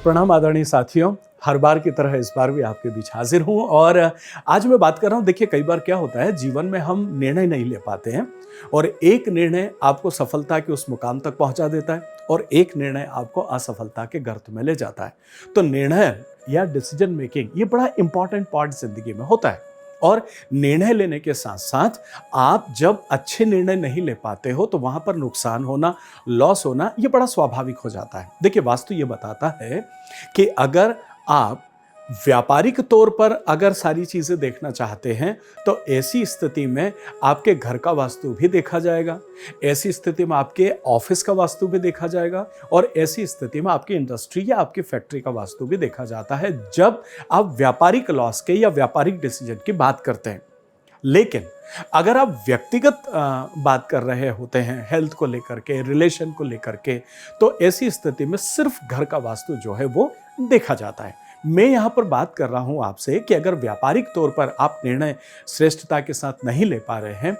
प्रणाम आदरणीय साथियों, हर बार की तरह इस बार भी आपके बीच हाजिर हूँ और आज मैं बात कर रहा हूँ। देखिए, कई बार क्या होता है, जीवन में हम निर्णय नहीं ले पाते हैं और एक निर्णय आपको सफलता के उस मुकाम तक पहुंचा देता है और एक निर्णय आपको असफलता के गर्त में ले जाता है। तो निर्णय या डिसीजन मेकिंग ये बड़ा इंपॉर्टेंट पार्ट जिंदगी में होता है और निर्णय लेने के साथ साथ आप जब अच्छे निर्णय नहीं ले पाते हो तो वहां पर नुकसान होना, लॉस होना ये बड़ा स्वाभाविक हो जाता है। देखिए, वास्तु ये बताता है कि अगर आप व्यापारिक तौर पर अगर सारी चीजें देखना चाहते हैं तो ऐसी स्थिति में आपके घर का वास्तु भी देखा जाएगा, ऐसी स्थिति में आपके ऑफिस का वास्तु भी देखा जाएगा और ऐसी स्थिति में आपकी इंडस्ट्री या आपकी फैक्ट्री का वास्तु भी देखा जाता है जब आप व्यापारिक लॉस के या व्यापारिक डिसीजन की बात करते हैं। लेकिन अगर आप व्यक्तिगत बात कर रहे होते हैं, हेल्थ को लेकर के, रिलेशन को लेकर के, तो ऐसी स्थिति में सिर्फ घर का वास्तु जो है वो देखा जाता है। मैं यहां पर बात कर रहा हूं आपसे कि अगर व्यापारिक तौर पर आप निर्णय श्रेष्ठता के साथ नहीं ले पा रहे हैं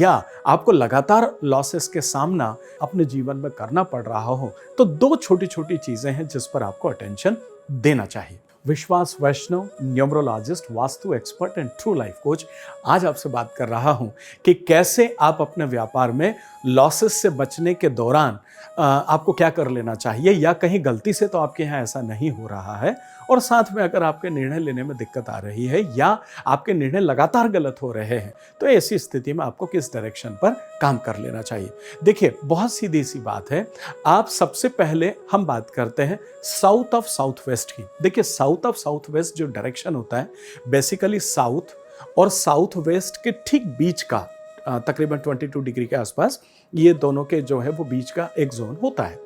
या आपको लगातार लॉसेस के सामना अपने जीवन में करना पड़ रहा हो, तो दो छोटी छोटी चीजें हैं जिस पर आपको अटेंशन देना चाहिए। Vishwas Vaishnav, numerologist, vastu expert and true life coach, आज आपसे बात कर रहा हूं कि कैसे आप अपने व्यापार में लॉसेस से बचने के दौरान आपको क्या कर लेना चाहिए या कहीं गलती से तो आपके यहाँ ऐसा नहीं हो रहा है और साथ में अगर आपके निर्णय लेने में दिक्कत आ रही है या आपके निर्णय लगातार गलत हो रहे हैं तो ऐसी स्थिति में आपको किस डायरेक्शन पर काम कर लेना चाहिए। देखिए, बहुत सीधी सी बात है। आप सबसे पहले हम बात करते हैं साउथ ऑफ साउथ वेस्ट की। देखिए, साउथ ऑफ साउथ वेस्ट जो डायरेक्शन होता है, बेसिकली साउथ और साउथ वेस्ट के ठीक बीच का तकरीबन 22 डिग्री के आसपास, ये दोनों के जो है वो बीच का एक जोन होता है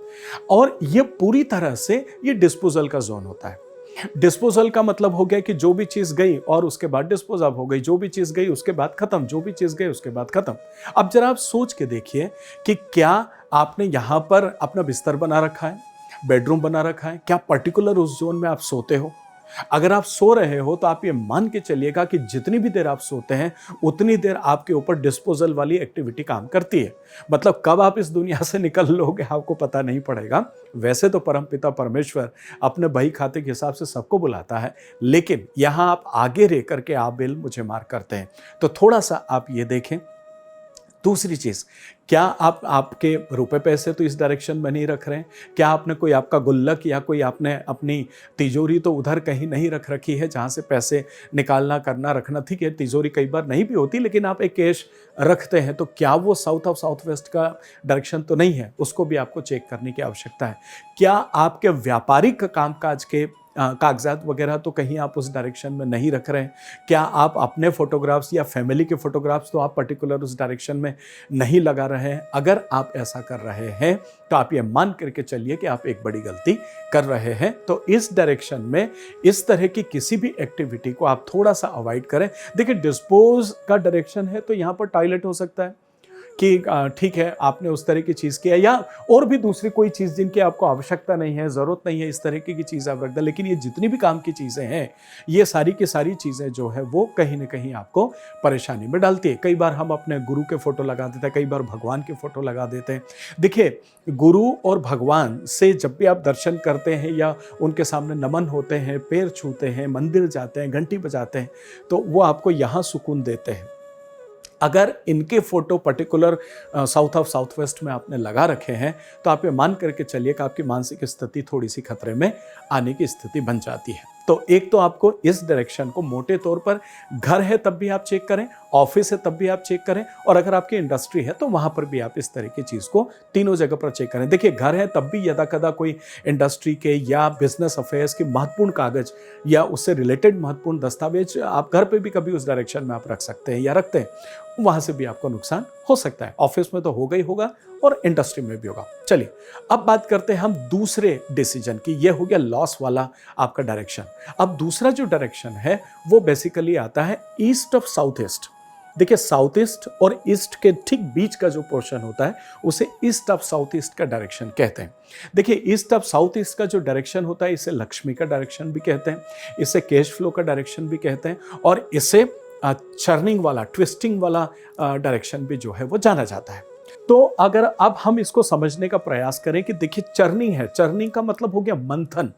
और ये पूरी तरह से ये डिस्पोजल का जोन होता है। डिस्पोजल का मतलब हो गया कि जो भी चीज गई और उसके बाद डिस्पोज ऑफ हो गई, जो भी चीज गई उसके बाद खत्म, जो भी चीज गई उसके बाद खत्म। अब जरा आप सोच के देखिए कि क्या आपने यहां पर अपना बिस्तर बना रखा है, बेडरूम बना रखा है, क्या पर्टिकुलर उस जोन में आप सोते हो? अगर आप सो रहे हो तो आप ये मान के चलिएगा कि जितनी भी देर आप सोते हैं उतनी देर आपके ऊपर डिस्पोजल वाली एक्टिविटी काम करती है। मतलब कब आप इस दुनिया से निकल लोगे आपको पता नहीं पड़ेगा। वैसे तो परमपिता परमेश्वर अपने बही खाते के हिसाब से सबको बुलाता है, लेकिन यहां आप आगे रह करके आप बिल मुझे मार करते हैं। तो थोड़ा सा आप ये देखें। दूसरी चीज, क्या आप आपके रुपए पैसे तो इस डायरेक्शन में नहीं रख रहे हैं? क्या आपने कोई आपका गुल्लक या कोई आपने अपनी तिजोरी तो उधर कहीं नहीं रख रखी है जहां से पैसे निकालना करना रखना? ठीक है, तिजोरी कई बार नहीं भी होती, लेकिन आप एक कैश रखते हैं, तो क्या वो साउथ ऑफ साउथ वेस्ट का डायरेक्शन तो नहीं है? उसको भी आपको चेक करने की आवश्यकता है। क्या आपके व्यापारिक कामकाज के कागजात वगैरह तो कहीं आप उस डायरेक्शन में नहीं रख रहे हैं? क्या आप अपने फोटोग्राफ्स या फैमिली के फोटोग्राफ्स तो आप पर्टिकुलर उस डायरेक्शन में नहीं लगा रहे हैं? अगर आप ऐसा कर रहे हैं तो आप ये मान करके चलिए कि आप एक बड़ी गलती कर रहे हैं। तो इस डायरेक्शन में इस तरह की किसी भी एक्टिविटी को आप थोड़ा सा अवॉइड करें। देखिए, डिस्पोज का डायरेक्शन है तो यहाँ पर टॉयलेट हो सकता है कि ठीक है, आपने उस तरह की चीज़ किया या और भी दूसरी कोई चीज़ जिनकी आपको आवश्यकता नहीं है, ज़रूरत नहीं है, इस तरह की चीज़ आप रख दें। लेकिन ये जितनी भी काम की चीज़ें हैं, ये सारी की सारी चीज़ें जो है वो कहीं ना कहीं आपको परेशानी में डालती है। कई बार हम अपने गुरु के फोटो लगा देते हैं, कई बार भगवान के फोटो लगा देते हैं। देखिए, गुरु और भगवान से जब भी आप दर्शन करते हैं या उनके सामने नमन होते हैं, पैर छूते हैं, मंदिर जाते हैं, घंटी बजाते हैं, तो वो आपको यहाँ सुकून देते हैं। अगर इनके photo particular south of south west में आपने लगा रखे हैं तो आप ये मान करके चलिए कि आपकी मानसिक स्थिति थोड़ी सी खतरे में आने की स्थिति बन जाती है। तो एक तो आपको इस डायरेक्शन को मोटे तौर पर, घर है तब भी आप चेक करें, ऑफिस है तब भी आप चेक करें और अगर आपकी इंडस्ट्री है तो वहां पर भी आप इस तरह की चीज को तीनों जगह पर चेक करें। देखिए, घर है तब भी यदा कदा कोई इंडस्ट्री के या बिजनेस अफेयर्स के महत्वपूर्ण कागज या उससे रिलेटेड महत्वपूर्ण दस्तावेज आप घर पे भी कभी उस डायरेक्शन में आप रख सकते हैं या रखते हैं, वहां से भी आपको नुकसान हो सकता है। ऑफिस में तो होगा ही होगा और इंडस्ट्री में भी होगा। चलिए, अब बात करते हैं हम दूसरे डिसीजन की। ये हो गया लॉस वाला आपका डायरेक्शन। अब दूसरा जो डायरेक्शन है वो बेसिकली आता है ईस्ट ऑफ साउथ ईस्ट। देखिए, साउथ ईस्ट और ईस्ट के ठीक बीच का जो पोर्शन होता है उसे ईस्ट ऑफ साउथ ईस्ट का डायरेक्शन कहते हैं। देखिए, ईस्ट ऑफ साउथ ईस्ट का जो डायरेक्शन होता है इसे लक्ष्मी का डायरेक्शन भी कहते हैं, इसे कैश फ्लो का डायरेक्शन भी कहते हैं और इसे चर्निंग वाला, ट्विस्टिंग वाला डायरेक्शन भी जो है वो जाना जाता है। तो अगर अब हम इसको समझने का प्रयास करें कि देखिए चरनी है, चरनी का मतलब हो गया मंथन,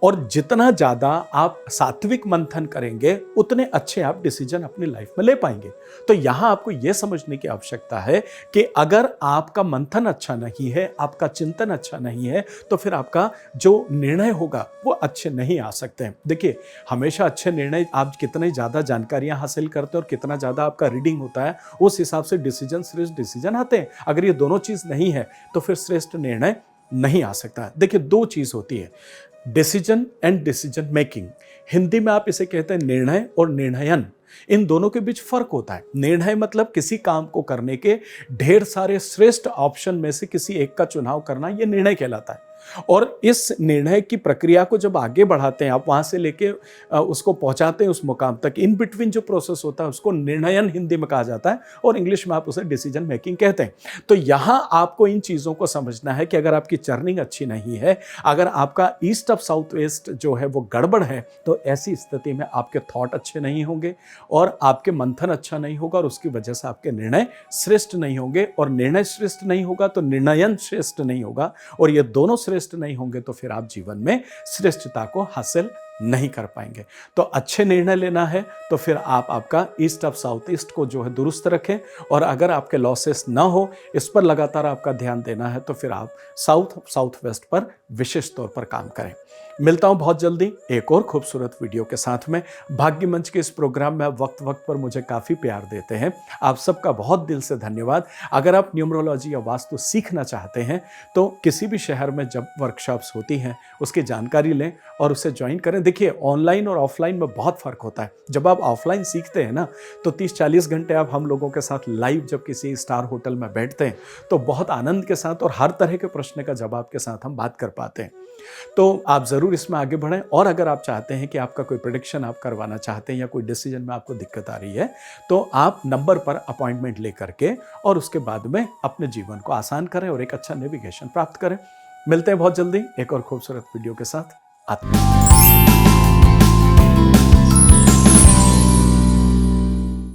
और जितना ज्यादा आप सात्विक मंथन करेंगे उतने अच्छे आप डिसीजन अपनी लाइफ में ले पाएंगे। तो यहां आपको यह समझने की आवश्यकता है कि अगर आपका मंथन अच्छा नहीं है, आपका चिंतन अच्छा नहीं है, तो फिर आपका जो निर्णय होगा वो अच्छे नहीं आ सकते हैं। देखिए हमेशा अच्छे निर्णय, आप कितने ज्यादा जानकारियां हासिल करते हैं और कितना ज्यादा आपका रीडिंग होता है, उस हिसाब से डिसीजन, श्रेष्ठ डिसीजन आते हैं। अगर ये दोनों चीज नहीं है तो फिर श्रेष्ठ निर्णय नहीं आ सकता। देखिए दो चीज होती है, decision and decision making. Hindi में आप इसे कहते हैं निर्णय और निर्णयन। इन दोनों के बीच फर्क होता है। निर्णय मतलब किसी काम को करने के ढेर सारे श्रेष्ठ ऑप्शन में से किसी एक का चुनाव करना, यह निर्णय कहलाता है। और इस निर्णय की प्रक्रिया को जब आगे बढ़ाते हैं आप, वहां से लेके उसको पहुंचाते हैं उस मुकाम तक, इन बिटवीन जो प्रोसेस होता है उसको निर्णयन हिंदी में कहा जाता है, और इंग्लिश में आप उसे डिसीजन मेकिंग कहते हैं। तो यहां आपको इन चीजों को समझना है कि अगर आपकी चर्निंग अच्छी नहीं है, अगर आपका ईस्ट ऑफ साउथ वेस्ट जो है वो गड़बड़ है, तो ऐसी स्थिति में आपके थॉट अच्छे नहीं होंगे और आपके मंथन अच्छा नहीं होगा, और उसकी वजह से आपके निर्णय श्रेष्ठ नहीं होंगे, और निर्णय श्रेष्ठ नहीं होगा तो निर्णयन श्रेष्ठ नहीं होगा, और ये दोनों श्रेष्ठ नहीं होंगे तो फिर आप जीवन में श्रेष्ठता को हासिल नहीं कर पाएंगे। तो अच्छे निर्णय लेना है तो फिर आप आपका ईस्ट ऑफ साउथ ईस्ट को जो है दुरुस्त रखें, और अगर आपके लॉसेस ना हो, इस पर लगातार आपका ध्यान देना है, तो फिर आप साउथ वेस्ट पर विशेष तौर पर काम करें। मिलता हूं बहुत जल्दी एक और खूबसूरत वीडियो के साथ में। भाग्य मंच के इस प्रोग्राम में आप वक्त वक्त पर मुझे काफ़ी प्यार देते हैं, आप सबका बहुत दिल से धन्यवाद। अगर आप न्यूमरोलॉजी या वास्तु सीखना चाहते हैं तो किसी भी शहर में जब वर्कशॉप्स होती हैं उसकी जानकारी लें और उसे ज्वाइन करें। देखिए ऑनलाइन और ऑफलाइन में बहुत फ़र्क होता है। जब आप ऑफलाइन सीखते हैं ना, तो 30-40 घंटे आप हम लोगों के साथ लाइव जब किसी स्टार होटल में बैठते हैं तो बहुत आनंद के साथ और हर तरह के प्रश्न का जवाब के साथ हम बात कर पाते हैं। तो आप ज़रूर इसमें आगे बढ़ें, और अगर आप चाहते हैं कि आपका कोई प्रेडिक्शन आप करवाना चाहते हैं या कोई डिसीजन में आपको दिक्कत आ रही है, तो आप नंबर पर अपॉइंटमेंट ले करके और उसके बाद में अपने जीवन को आसान करें और एक अच्छा नेविगेशन प्राप्त करें। मिलते हैं बहुत जल्दी एक और खूबसूरत वीडियो के साथ। आते हैं।